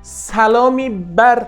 سلامی بر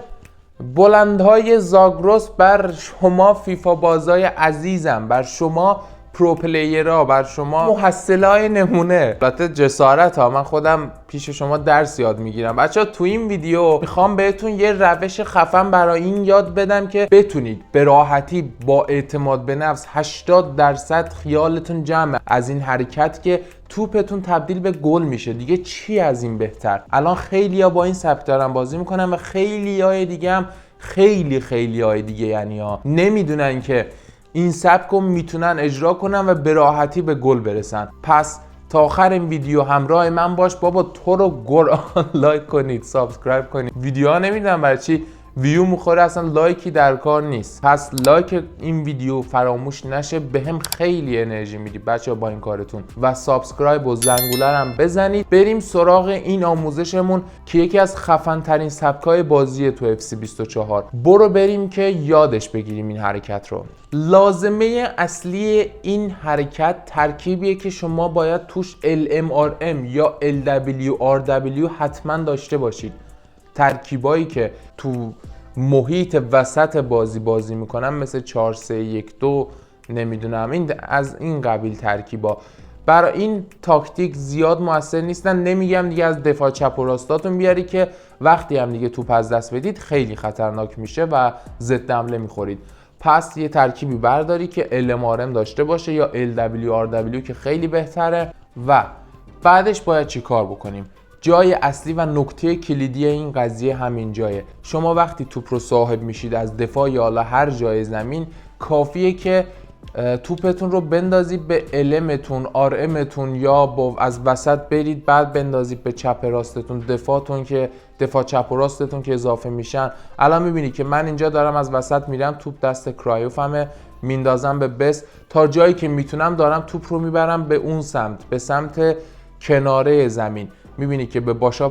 بلندهای زاگرس، بر شما فیفا بازای عزیزم، بر شما پرو پلیرها، بر شما محصلای نمونه. البته جسارت ها، من خودم پیش شما درس یاد میگیرم. بچه ها تو این ویدیو میخوام بهتون یه روش خفن برای این یاد بدم که بتونید به راحتی با اعتماد به نفس 80% خیالتون جمع از این حرکت که توپتون تبدیل به گل میشه. دیگه چی از این بهتر؟ الان خیلیا با این سبک دارن بازی میکنن و خیلیای دیگه هم خیلیای دیگه یعنی ها نمیدونن که این سبک رو میتونن اجرا کنن و به راحتی به گل برسن. پس تا آخر این ویدیو همراه من باش. بابا تو رو قرآن لایک کنید، سابسکرایب کنید. ویدیوها نمیدونم برای چی ویو میخوره، اصلا لایکی در کار نیست. پس لایک این ویدیو فراموش نشه، بهم خیلی انرژی میدی بچه با این کارتون. و سابسکرایب و زنگوله هم بزنید. بریم سراغ این آموزشمون که یکی از خفن ترین سبکای بازی تو FC24. برو بریم که یادش بگیریم این حرکت رو. لازمه اصلی این حرکت ترکیبیه که شما باید توش LMRM یا LWRW حتما داشته باشید. ترکیبایی که تو محیط وسط بازی میکنن مثل 4-3-1-2 نمیدونم این از این قبیل ترکیبا برای این تاکتیک زیاد موثر نیستن. نمیگم دیگه از دفاع چپ و راستاتون بیاری که وقتی هم دیگه توپ از دست بدید خیلی خطرناک میشه و ضد حمله میخورید. پس یه ترکیبی برداری که LMRM داشته باشه یا LWRW که خیلی بهتره. و بعدش باید چی کار بکنیم؟ جای اصلی و نکته کلیدی این قضیه همین جایه. شما وقتی توپ رو صاحب میشید از دفاع یا حالا هر جای زمین، کافیه که توپتون رو بندازید به LMتون، RMتون یا از وسط برید بعد بندازید به چپ راستتون، دفاع چپ و راستتون که اضافه میشن. الان میبینید که من اینجا دارم از وسط میرم، توپ دست کرایوفمه، میندازم به بست، تا جایی که میتونم دارم توپ رو میبرم به اون سمت، به سمت کناره زمین. میبینی که به باشا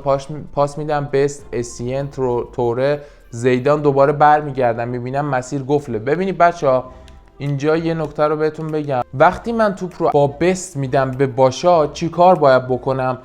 پاس میدم، بست، اسین، توره، زیدان، دوباره برمیگردم میبینم مسیر گفله. ببینید بچه اینجا یه نکته رو بهتون بگم. وقتی من توپ رو با بست میدم به باشا چی کار باید بکنم؟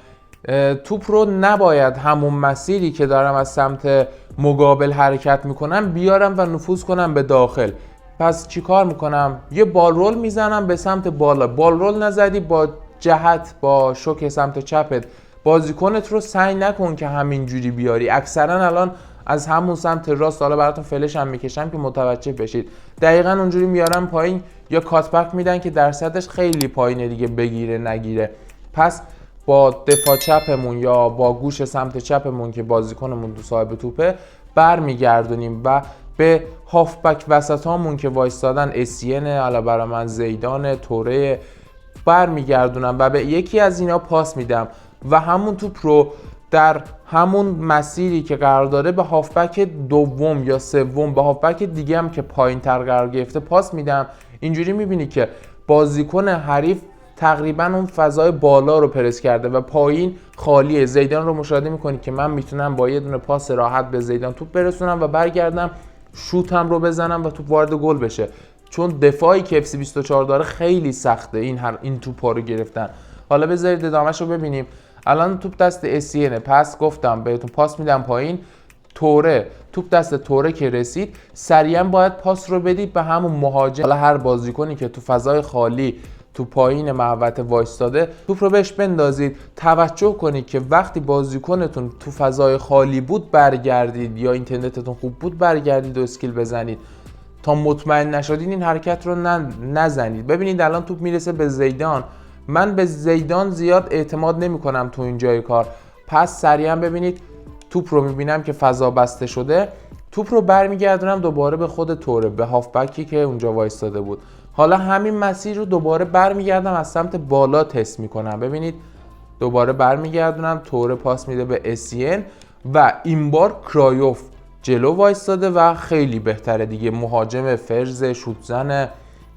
توپ رو نباید همون مسیری که دارم از سمت مقابل حرکت میکنم بیارم و نفوذ کنم به داخل. پس چی کار میکنم؟ یه بال رول میزنم به سمت بالا. بال رول نزدی با جهت با شوک سمت چپت بازیکنت رو سعی نکن که همینجوری بیاری. اکثرا الان از همون سمت راست، حالا براتون فلش هم میکشم که متوجه بشید، دقیقاً اونجوری میارن پایین یا کاتبک میدن که درصدش خیلی پایینه دیگه بگیره نگیره. پس با دفاع چپمون یا با گوش سمت چپمون که بازیکنمون تو صاحب توپه برمیگردونیم و به هافبک وسطامون که وایستادن اسین، حالا برای من زیدان، توره، برمیگردونم و به یکی از اینا پاس میدم و همون توپ رو در همون مسیری که قرار داره به هافبک دوم یا سوم، به هافبک دیگه هم که پایین تر قرار گرفته پاس میدم. اینجوری میبینی که بازیکن حریف تقریبا اون فضای بالا رو پرس کرده و پایین خالیه. زیدان رو مشاهده میکنی که من میتونم با یه دونه پاس راحت به زیدان توپ برسونم و برگردم شوتم رو بزنم و توپ وارد گل بشه. چون دفاعی که FC24 داره خیلی سخته این توپا رو گرفتن. حالا بذارید ادامهش رو ببینیم. الان توپ دست اسینه، پس گفتم بهتون پاس میدم پایین. توره، توپ دست توره که رسید سریعا باید پاس رو بدید به همون مهاجم. حالا هر بازیکنی که تو فضای خالی تو پایین محوطه وایستاده توپ رو بهش بندازید. توجه کنید که وقتی بازیکنتون تو فضای خالی بود برگردید یا اینترنتتون خوب بود برگردید و اسکیل بزنید. تا مطمئن نشدین این حرکت رو نزنید. ببینید الان توپ میرسه به زیدان. من به زیدان زیاد اعتماد نمی کنم تو این جای کار. پس سریعا ببینید توپ رو میبینم که فضا بسته شده، توپ رو برمیگردونم دوباره به خود توره، به هافبکی که اونجا وایستاده بود. حالا همین مسیر رو دوباره برمیگردم از سمت بالا تست میکنم. ببینید دوباره برمیگردونم، توره پاس میده به اسین و این بار کرایوف جلو وایستاده و خیلی بهتره دیگه. مهاجم فرز، شوتزن،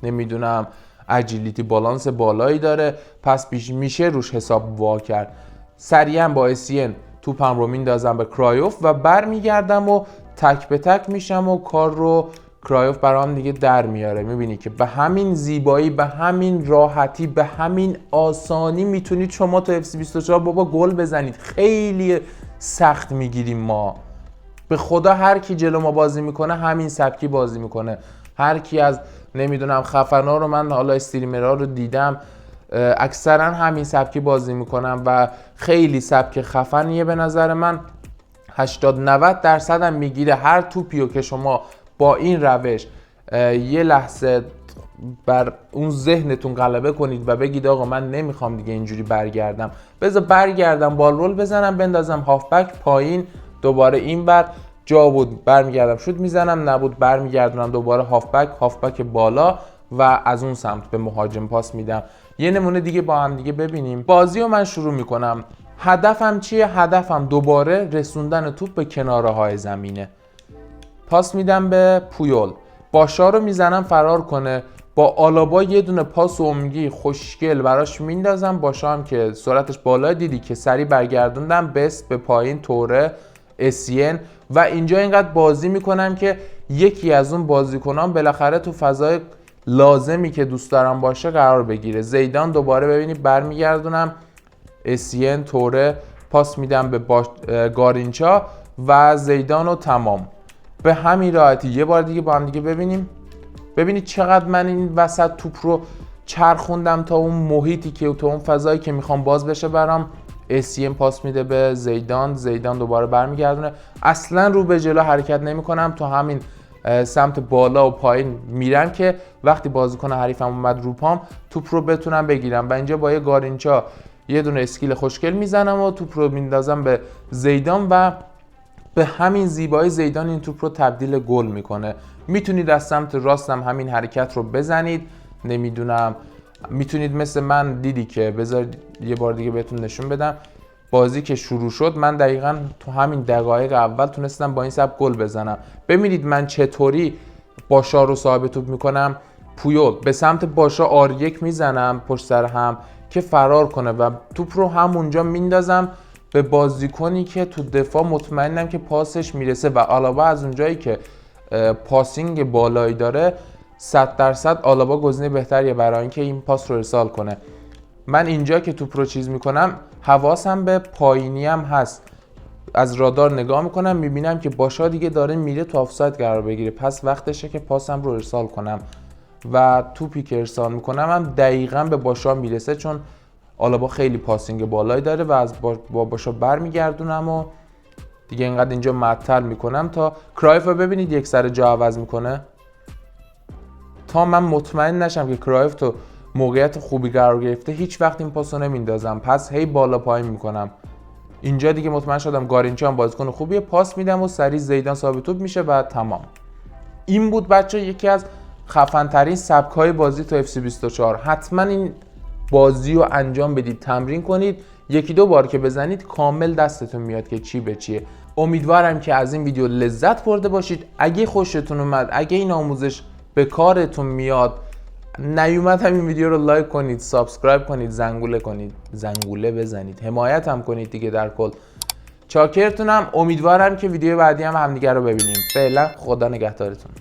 نمیدونم اجیلیتی، بالانس بالایی داره، پس میشه روش حساب وا کرد. سریعا با اسین توپم رو میندازم به کرایوف و برمیگردم و تک به تک میشم و کار رو کرایوف برام دیگه در میاره. میبینی که به همین زیبایی، به همین راحتی، به همین آسانی میتونید شما تو FC24 بابا گل بزنید. خیلی سخت میگیریم ما. به خدا هر کی جلو ما بازی میکنه همین سبکی بازی میکنه. هر کی از نمیدونم خفنا رو من حالا استریمرها رو دیدم اکثرا همین سبکی بازی میکنن و خیلی سبک خفنیه به نظر من. 80-90% هم میگیره. هر توپیو که شما با این روش یه لحظه بر اون ذهنتون غلبه کنید و بگید آقا من نمیخوام دیگه اینجوری برگردم، بذار برگردم بال رول بزنم بندازم هافبک پایین، دوباره این بر جا بود برمیگردم شوت میزنم، نبود برمیگردونم دوباره هافبک بالا و از اون سمت به مهاجم پاس میدم. یه نمونه دیگه با هم دیگه ببینیم. بازی رو من شروع میکنم. هدفم چیه؟ هدفم دوباره رسوندن توپ به کناره های زمینه. پاس میدم به پویول، باشا رو میزنم فرار کنه، با آلابا یه دونه پاس عمقی خوشگل براش میندازم. باشا هم که سرعتش بالا دیدی که سریع برگردوندم، بست به پایین، توره، اسین و اینجا اینقدر بازی میکنم که یکی از اون بازیکنان بالاخره تو فضای لازمی که دوست دارم باشه قرار بگیره. زیدان دوباره ببینید برمیگردونم، اسین، توره، پاس میدم به گارینچا و زیدان و تمام. به همین راحتی. یه بار دیگه با هم دیگه ببینیم. ببینید چقدر من این وسط توپ رو چرخوندم تا اون محیطی که تا اون فضایی که میخوام باز بشه برام. اسیم پاس میده به زیدان دوباره برمیگردونه. اصلا رو به جلو حرکت نمیکنم، تو همین سمت بالا و پایین میرم که وقتی بازیکن حریفم اومد رو پام توپ رو بتونم بگیرم و اینجا با یه گارینچا یه دونه اسکیل خوشگل میزنم و توپ رو میندازم به زیدان و به همین زیبایی زیدان این توپ رو تبدیل گل میکنه. میتونید از سمت راستم همین حرکت رو بزنید، نمیدونم میتونید مثل من دیدی که بذار یه بار دیگه بهتون نشون بدم. بازی که شروع شد من دقیقاً تو همین دقایق اول تونستم با این سبک گل بزنم. ببینید من چطوری باشا رو صاحب توپ میکنم. پویول به سمت باشا R1 میزنم پشت سر هم که فرار کنه و توپ رو همونجا میندازم به بازیکنی که تو دفاع مطمئنم که پاسش میرسه و آلابا از اونجایی که پاسینگ بالایی داره 100% آلابا گزینه بهتریه برای اینکه این پاس رو ارسال کنه. من اینجا که توپ رو چیز میکنم حواسم به پایینی هم هست، از رادار نگاه میکنم میبینم که باشا دیگه داره میره تو آفساید قرار بگیره، پس وقتشه که پاسم رو ارسال کنم و توپی که ارسال میکنم هم دقیقاً به باشا میرسه چون آلابا خیلی پاسینگ بالایی داره و از با باشا برمیگردونم و دیگه اینقدر اینجا معطل میکنم تا کرایف رو ببینید یک سر جا عوض میکنه. تا من مطمئن نشم که کرایف تو موقعیت خوبی قرار گرفته هیچ وقت این پاسو نمیندازم، پس هی بالا پایین میکنم. اینجا دیگه مطمئن شدم گارینچا هم بازیکن خوبیه، پاس میدم و سریع زیدان صاحب توپ میشه و تمام. این بود بچه یکی از خفن ترین سبک های بازی تو FC24. حتما این بازی رو انجام بدید، تمرین کنید، یکی دو بار که بزنید کامل دستتون میاد که چی به چیه. امیدوارم که از این ویدیو لذت برده باشید. اگه خوشتون اومد، اگه این آموزش به کارتون میاد، نیومد همین ویدیو رو لایک کنید، سابسکرایب کنید، زنگوله بزنید، حمایت هم کنید دیگه. در کل چاکرتونم. امیدوارم که ویدیو بعدی هم همدیگه رو ببینیم. فعلا خدا نگهدارتون.